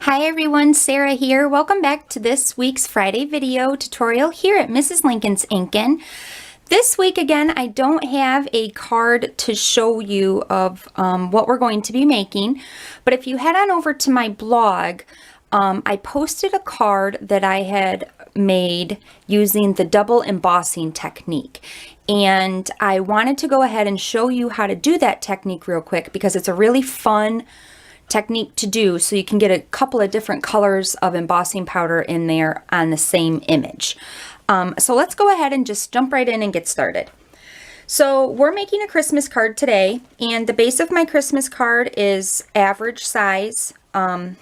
Hi everyone, Sarah here. Welcome back to this week's Friday video tutorial here at Mrs. Lincoln's Inkin. This week again, I don't have a card to show you of what we're going to be making, but if you head on over to my blog, I posted a card that I had made using the double embossing technique. And I wanted to go ahead and show you how to do that technique real quick because it's a really fun technique to do, so you can get a couple of different colors of embossing powder in there on the same image. So let's go ahead and just jump right in and get started. So we're making a Christmas card today, and the base of my Christmas card is average size, 4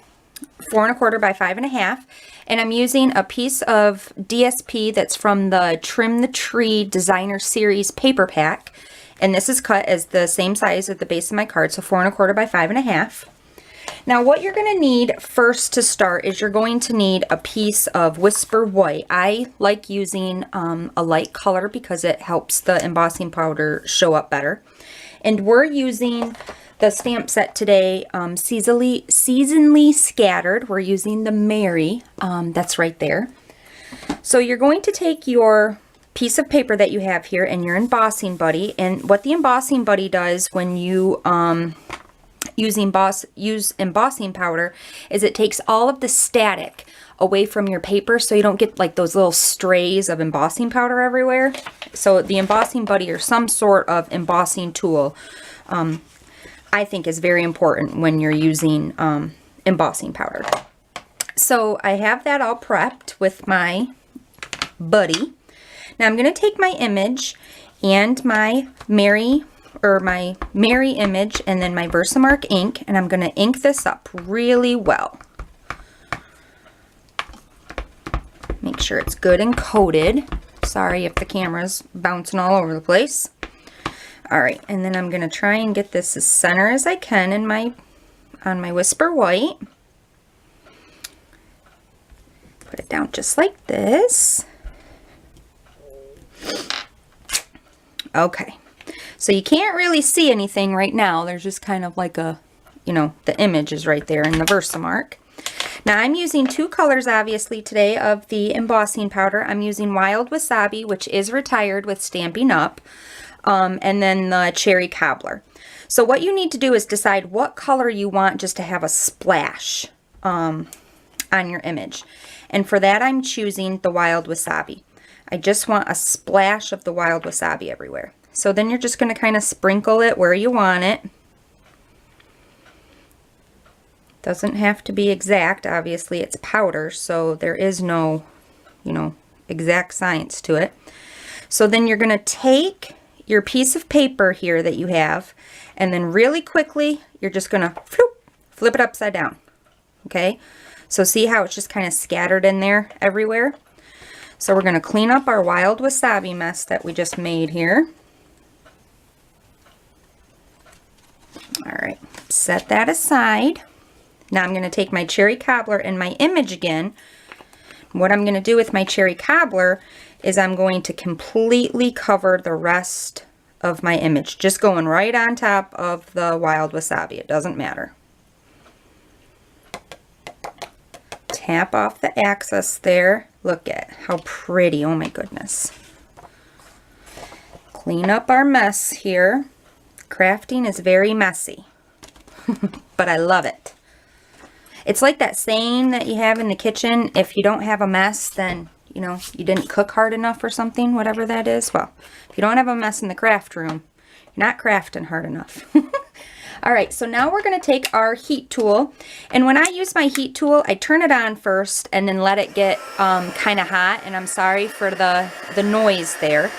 1/4 by 5 1/2, and I'm using a piece of DSP that's from the Trim the Tree Designer Series paper pack, and this is cut as the same size at the base of my card, so 4 1/4 by 5 1/2. Now what you're going to need first to start is you're going to need a piece of Whisper White. I like using a light color because it helps the embossing powder show up better. And we're using the stamp set today, Seasonally Scattered. We're using the Mary, that's right there. So you're going to take your piece of paper that you have here and your embossing buddy. And what the embossing buddy does when you use embossing powder is it takes all of the static away from your paper so you don't get like those little strays of embossing powder everywhere. So the embossing buddy or some sort of embossing tool I think is very important when you're using embossing powder. So I have that all prepped with my buddy. Now I'm going to take my image and my Mary image and then my Versamark ink, and I'm going to ink this up really well. Make sure it's good and coated. Sorry if the camera's bouncing all over the place. Alright, and then I'm going to try and get this as center as I can in on my Whisper White. Put it down just like this. Okay. So you can't really see anything right now. There's just kind of like a, the image is right there in the Versamark. Now I'm using two colors obviously today of the embossing powder. I'm using Wild Wasabi, which is retired with Stampin' Up, and then the Cherry Cobbler. So what you need to do is decide what color you want just to have a splash on your image. And for that I'm choosing the Wild Wasabi. I just want a splash of the Wild Wasabi everywhere. So then you're just going to kind of sprinkle it where you want it. Doesn't have to be exact. Obviously it's powder, so there is no, exact science to it. So then you're going to take your piece of paper here that you have, and then really quickly you're just going to flip it upside down. Okay? So see how it's just kind of scattered in there everywhere? So we're going to clean up our Wild Wasabi mess that we just made here. Alright, set that aside. Now I'm going to take my Cherry Cobbler and my image again. What I'm going to do with my Cherry Cobbler is I'm going to completely cover the rest of my image. Just going right on top of the Wild Wasabi. It doesn't matter. Tap off the excess there. Look at how pretty. Oh my goodness. Clean up our mess here. Crafting is very messy, but I love it. It's like that saying that you have in the kitchen, if you don't have a mess, then, you didn't cook hard enough or something, whatever that is. Well, if you don't have a mess in the craft room, you're not crafting hard enough. Alright, so now we're going to take our heat tool, and when I use my heat tool, I turn it on first and then let it get kind of hot, and I'm sorry for the noise there.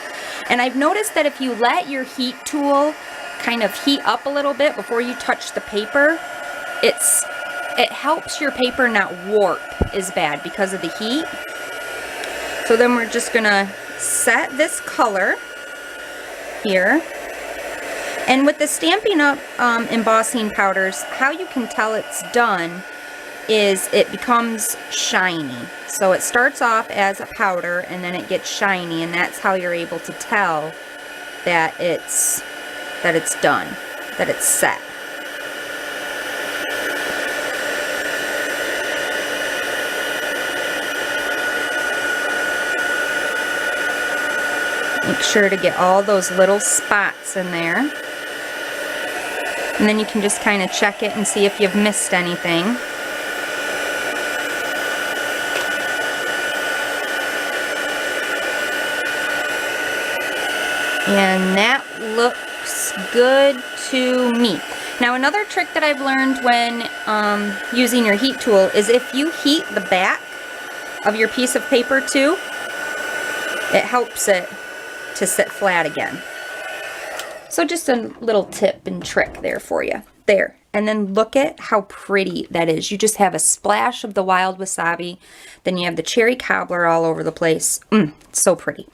And I've noticed that if you let your heat tool kind of heat up a little bit before you touch the paper, it helps your paper not warp as bad because of the heat. So then we're just gonna set this color here. And with the Stampin' Up embossing powders, how you can tell it's done is it becomes shiny. So it starts off as a powder and then it gets shiny, and that's how you're able to tell that it's done, that it's set. Make sure to get all those little spots in there. And then you can just kind of check it and see if you've missed anything. And that looks good to me. Now another trick that I've learned when using your heat tool is if you heat the back of your piece of paper too, it helps it to sit flat again. So just a little tip and trick there for you. There. And then look at how pretty that is. You just have a splash of the wild wasabi. Then you have the cherry cobbler all over the place. It's so pretty.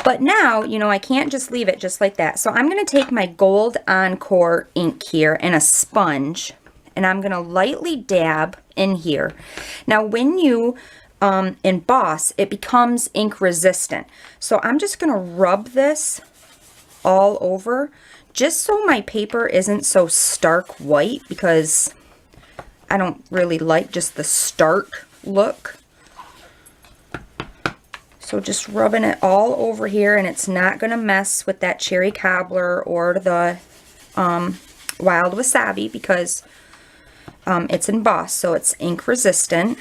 But now, you know, I can't just leave it just like that. So I'm going to take my Gold Encore ink here and a sponge. And I'm going to lightly dab in here. Now when you emboss, it becomes ink resistant. So I'm just going to rub this all over just so my paper isn't so stark white, because I don't really like just the stark look. So just rubbing it all over here, and it's not going to mess with that cherry cobbler or the wild wasabi because it's embossed, so it's ink resistant.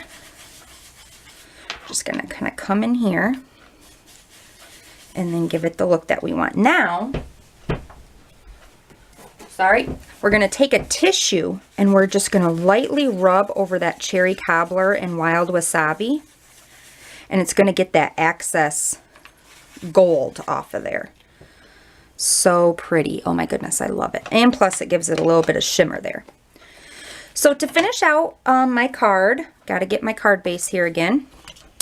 Just going to kind of come in here and then give it the look that we want. Now, we're going to take a tissue and we're just going to lightly rub over that cherry cobbler and wild wasabi. And it's going to get that excess gold off of there. So pretty. Oh my goodness, I love it. And plus it gives it a little bit of shimmer there. So to finish out my card, got to get my card base here again.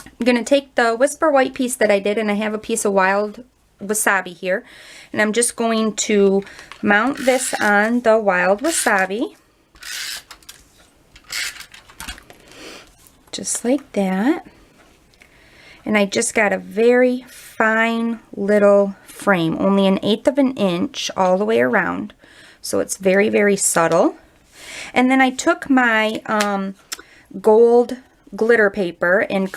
I'm going to take the Whisper White piece that I did, and I have a piece of wild wasabi here. And I'm just going to mount this on the wild wasabi. Just like that. And I just got a very fine little frame, only 1/8 of an inch all the way around. So it's very, very subtle. And then I took my gold glitter paper and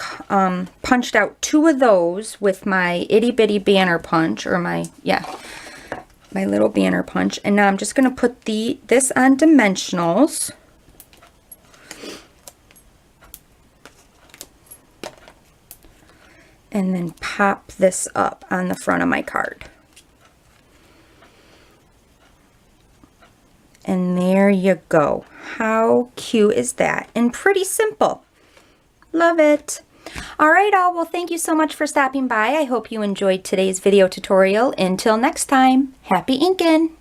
punched out 2 of those with my itty bitty banner punch, or my little banner punch. And now I'm just going to put this on dimensionals. And then pop this up on the front of my card. And there you go. How cute is that? And pretty simple. Love it. All right, all. Well, thank you so much for stopping by. I hope you enjoyed today's video tutorial. Until next time, happy inking!